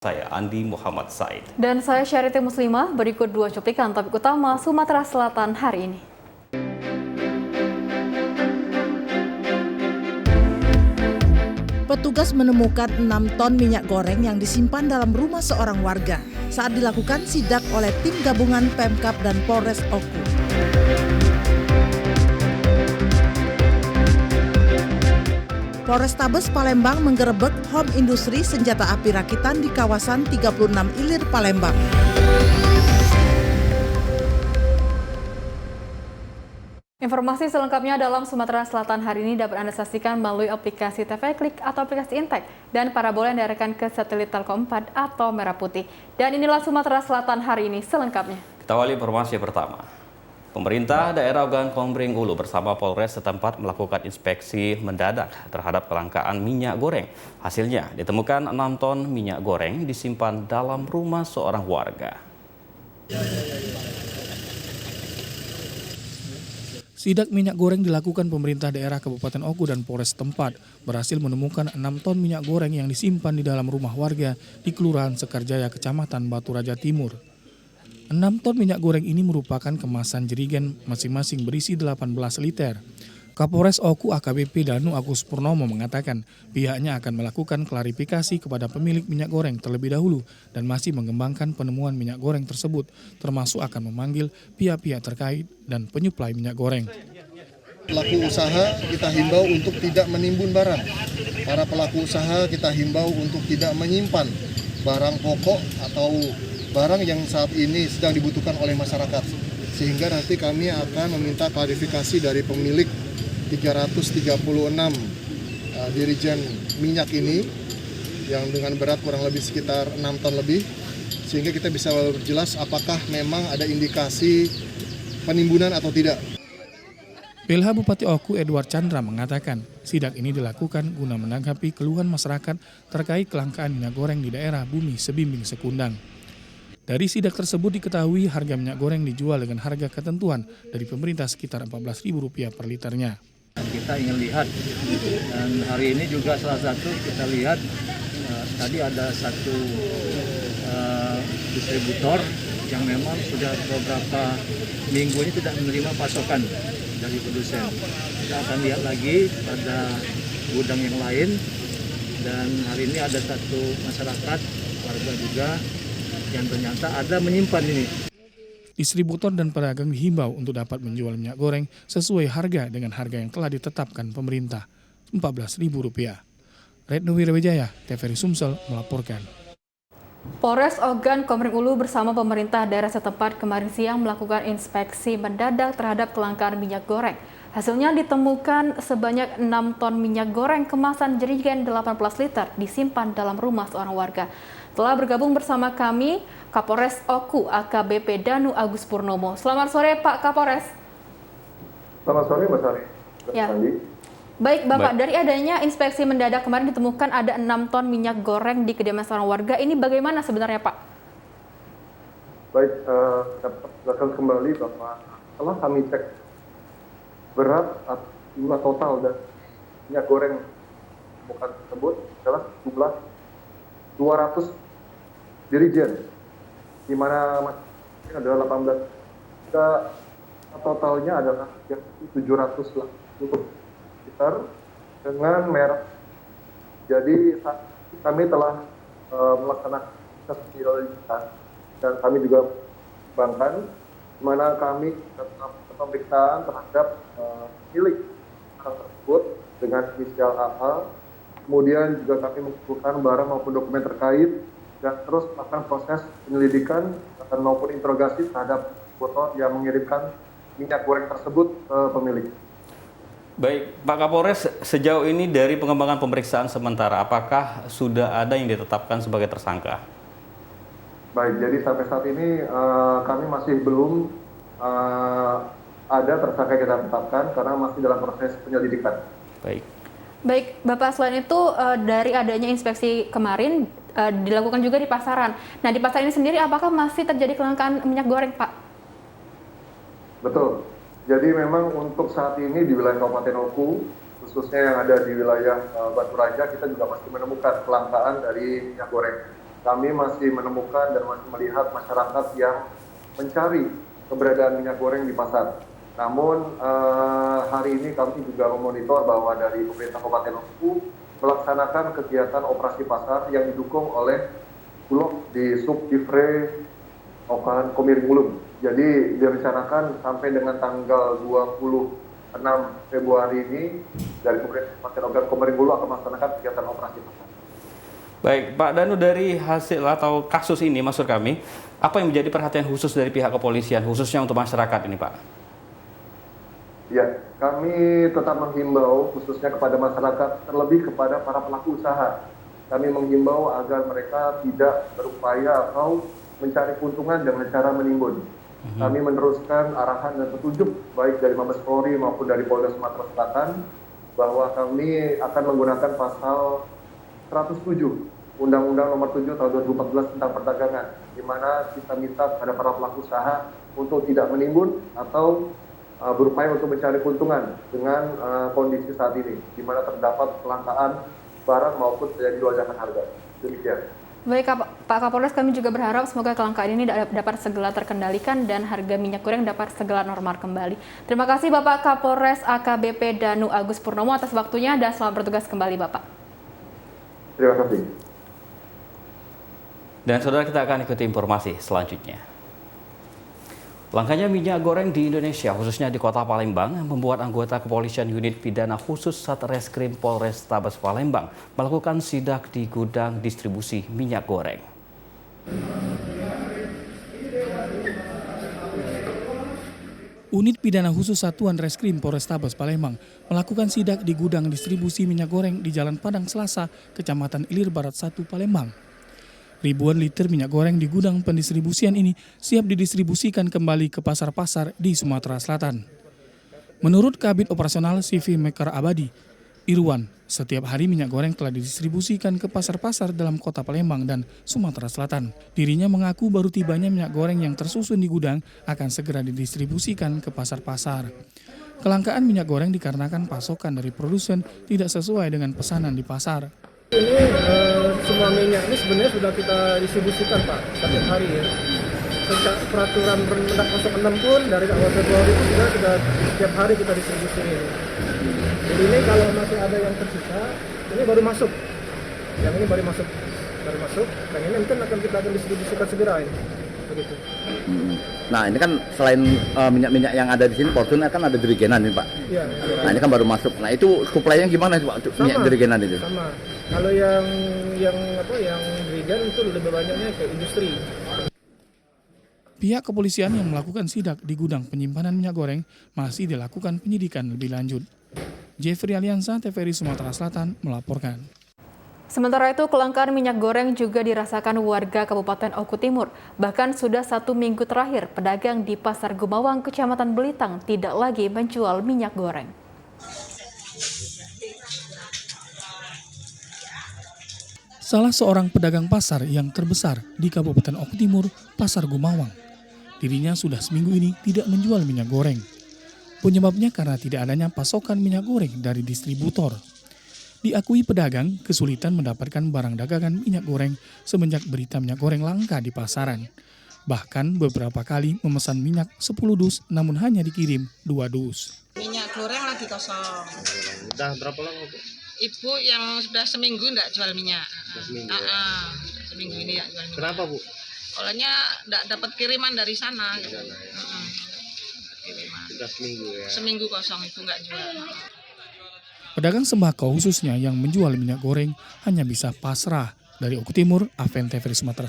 Saya Andi Muhammad Said. Dan saya Syariti Muslimah, berikut dua cuplikan topik utama Sumatera Selatan hari ini. Petugas menemukan 6 ton minyak goreng yang disimpan dalam rumah seorang warga saat dilakukan sidak oleh tim gabungan Pemkab dan Polres Oku. Polrestabes Palembang menggerebek home industri senjata api rakitan di kawasan 36 Ilir, Palembang. Informasi selengkapnya dalam Sumatera Selatan hari ini dapat Anda saksikan melalui aplikasi TV Klik atau aplikasi Intek dan parabola yang diarahkan ke satelit Telkom 4 atau Merah Putih. Dan inilah Sumatera Selatan hari ini selengkapnya. Kita awali informasi pertama. Pemerintah daerah Ogan Komering Ulu bersama Polres setempat melakukan inspeksi mendadak terhadap kelangkaan minyak goreng. Hasilnya ditemukan 6 ton minyak goreng disimpan dalam rumah seorang warga. Sidak minyak goreng dilakukan pemerintah daerah Kabupaten Oku dan Polres setempat berhasil menemukan 6 ton minyak goreng yang disimpan di dalam rumah warga di Kelurahan Sekarjaya, Kecamatan Batu Raja Timur. 6 ton minyak goreng ini merupakan kemasan jerigen masing-masing berisi 18 liter. Kapolres Oku AKBP Danu Agus Purnomo mengatakan pihaknya akan melakukan klarifikasi kepada pemilik minyak goreng terlebih dahulu dan masih mengembangkan penemuan minyak goreng tersebut, termasuk akan memanggil pihak-pihak terkait dan penyuplai minyak goreng. Pelaku usaha kita himbau untuk tidak menimbun barang. Para pelaku usaha kita himbau untuk tidak menyimpan barang pokok atau barang yang saat ini sedang dibutuhkan oleh masyarakat. Sehingga nanti kami akan meminta klarifikasi dari pemilik 336 dirijen minyak ini yang dengan berat kurang lebih sekitar 6 ton lebih. Sehingga kita bisa berjelas apakah memang ada indikasi penimbunan atau tidak. PLH Bupati Oku Edward Chandra mengatakan sidak ini dilakukan guna menanggapi keluhan masyarakat terkait kelangkaan minyak goreng di daerah Bumi Sebimbing Sekundang. Dari sidak tersebut diketahui harga minyak goreng dijual dengan harga ketentuan dari pemerintah sekitar Rp14.000 per liternya. Kita ingin lihat, dan hari ini juga salah satu kita lihat tadi ada satu distributor yang memang sudah beberapa minggu ini tidak menerima pasokan dari produsen. Kita akan lihat lagi pada gudang yang lain, dan hari ini ada satu masyarakat, warga juga, yang ternyata ada menyimpan ini. Distributor dan pedagang dihimbau untuk dapat menjual minyak goreng sesuai harga dengan harga yang telah ditetapkan pemerintah, Rp14.000. Retno Wirwijaya, TVRI Sumsel melaporkan. Polres Ogan Komering Ulu bersama pemerintah daerah setempat kemarin siang melakukan inspeksi mendadak terhadap kelangkaan minyak goreng. Hasilnya ditemukan sebanyak 6 ton minyak goreng kemasan jerigen 18 liter disimpan dalam rumah seorang warga. Telah bergabung bersama kami Kapolres Oku AKBP Danu Agus Purnomo. Selamat sore Pak Kapolres. Selamat sore Mbak Sari. Ya. Baik Bapak, dari adanya inspeksi mendadak kemarin ditemukan ada 6 ton minyak goreng di kediaman seorang warga. Ini bagaimana sebenarnya Pak? Baik, dapat kembali bahwa setelah kami cek berat atau jumlah total dan minyak goreng bukan tersebut adalah jumlah 200 dirijen, di mana masing-masing adalah 18. Jika totalnya adalah 700 liter dengan merek. Jadi kami telah melaksanakan penyelidikan dan kami juga kembangkan, di mana kami tetap pemeriksaan terhadap milik barang tersebut dengan inisial AA. Kemudian juga kami mengumpulkan barang maupun dokumen terkait dan terus melakukan proses penyelidikan maupun interogasi terhadap botol yang mengirimkan minyak goreng tersebut ke pemilik. Baik, Pak Kapolres, sejauh ini dari pengembangan pemeriksaan sementara, apakah sudah ada yang ditetapkan sebagai tersangka? Baik, jadi sampai saat ini kami masih belum ada tersangka yang kita tetapkan karena masih dalam proses penyelidikan. Baik, Bapak, selain itu dari adanya inspeksi kemarin dilakukan juga di pasaran. Nah, di pasar ini sendiri apakah masih terjadi kelangkaan minyak goreng, Pak? Betul. Jadi memang untuk saat ini di wilayah Kabupaten Oku, khususnya yang ada di wilayah Batu Raja, kita juga masih menemukan kelangkaan dari minyak goreng. kami masih menemukan dan masih melihat masyarakat yang mencari keberadaan minyak goreng di pasar. Namun hari ini kami juga memonitor bahwa dari pemerintah Kabupaten Oku melaksanakan kegiatan operasi pasar yang didukung oleh Bulog di Subdivre Ogan Komering Ulu. Jadi direncanakan sampai dengan tanggal 26 Februari ini dari pemerintah Kabupaten Ogan Komering Ulu akan melaksanakan kegiatan operasi pasar. Baik, Pak Danu, dari hasil atau kasus ini, maksud kami, apa yang menjadi perhatian khusus dari pihak kepolisian, khususnya untuk masyarakat ini, Pak? Ya, kami tetap menghimbau khususnya kepada masyarakat, terlebih kepada para pelaku usaha. Kami menghimbau agar mereka tidak berupaya atau mencari keuntungan dengan cara menimbun. Kami meneruskan arahan dan petunjuk baik dari Mabes Polri maupun dari Polda Sumatera Selatan bahwa kami akan menggunakan pasal 107 Undang-Undang Nomor 7 Tahun 2014 tentang perdagangan, di mana kita minta kepada para pelaku usaha untuk tidak menimbun atau berupaya untuk mencari keuntungan dengan kondisi saat ini, di mana terdapat kelangkaan barang maupun terjadi lonjakan harga. Demikian. Baik Pak Kapolres, kami juga berharap semoga kelangkaan ini dapat segera terkendalikan dan harga minyak goreng dapat segera normal kembali. Terima kasih Bapak Kapolres AKBP Danu Agus Purnomo atas waktunya dan selamat bertugas kembali Bapak. Terima kasih. Dan saudara, kita akan ikuti informasi selanjutnya. Langkanya minyak goreng di Indonesia, khususnya di Kota Palembang, membuat anggota kepolisian unit pidana khusus Satreskrim Polrestabes Palembang melakukan sidak di gudang distribusi minyak goreng. Unit Pidana Khusus Satuan Reskrim Polrestabes Palembang melakukan sidak di gudang distribusi minyak goreng di Jalan Padang Selasa, Kecamatan Ilir Barat 1, Palembang. Ribuan liter minyak goreng di gudang pendistribusian ini siap didistribusikan kembali ke pasar-pasar di Sumatera Selatan. Menurut Kabid Operasional CV Mekar Abadi, Irwan, setiap hari minyak goreng telah didistribusikan ke pasar-pasar dalam kota Palembang dan Sumatera Selatan. Dirinya mengaku baru tibanya minyak goreng yang tersusun di gudang akan segera didistribusikan ke pasar-pasar. Kelangkaan minyak goreng dikarenakan pasokan dari produsen tidak sesuai dengan pesanan di pasar. Ini semua minyak ini sebenarnya sudah kita distribusikan Pak, setiap hari ya. Sejak peraturan Permendak 06 pun dari awal Februari itu sudah setiap hari kita distribusi ini. Jadi ini kalau masih ada yang tersisa, ini baru masuk. Yang ini baru masuk, dan ini mungkin kita akan distribusikan segera ini. Begitu. Nah ini kan selain minyak-minyak yang ada di sini, Fortune kan ada jerigenan nih Pak. Iya. Nah ini kan baru masuk. Nah itu suplainya gimana Pak? Minyak jerigenan itu? Sama. Kalau yang jerigen itu lebih banyaknya ke industri. Pihak kepolisian yang melakukan sidak di gudang penyimpanan minyak goreng masih dilakukan penyidikan lebih lanjut. Jeffrey Aliansa, TVRI Sumatera Selatan melaporkan. Sementara itu, kelangkaan minyak goreng juga dirasakan warga Kabupaten Oku Timur. Bahkan sudah 1 minggu terakhir, pedagang di Pasar Gumawang, Kecamatan Belitang tidak lagi menjual minyak goreng. Salah seorang pedagang pasar yang terbesar di Kabupaten Oku Timur, Pasar Gumawang. Dirinya sudah seminggu ini tidak menjual minyak goreng. Penyebabnya karena tidak adanya pasokan minyak goreng dari distributor. Diakui pedagang kesulitan mendapatkan barang dagangan minyak goreng semenjak berita minyak goreng langka di pasaran. Bahkan beberapa kali memesan minyak 10 dus namun hanya dikirim 2 dus. Minyak goreng lagi kosong. Udah berapa lama Bu? Ibu yang sudah seminggu enggak jual minyak. Seminggu ini enggak jual minyak. Kenapa Bu? Soalnya enggak dapat kiriman dari sana gitu. Kiriman. Sudah seminggu ya. Seminggu kosong itu enggak jual. Pedagang sembako khususnya yang menjual minyak goreng hanya bisa pasrah. Dari Oku Timur, Aven TVRI Sumatera Selatan.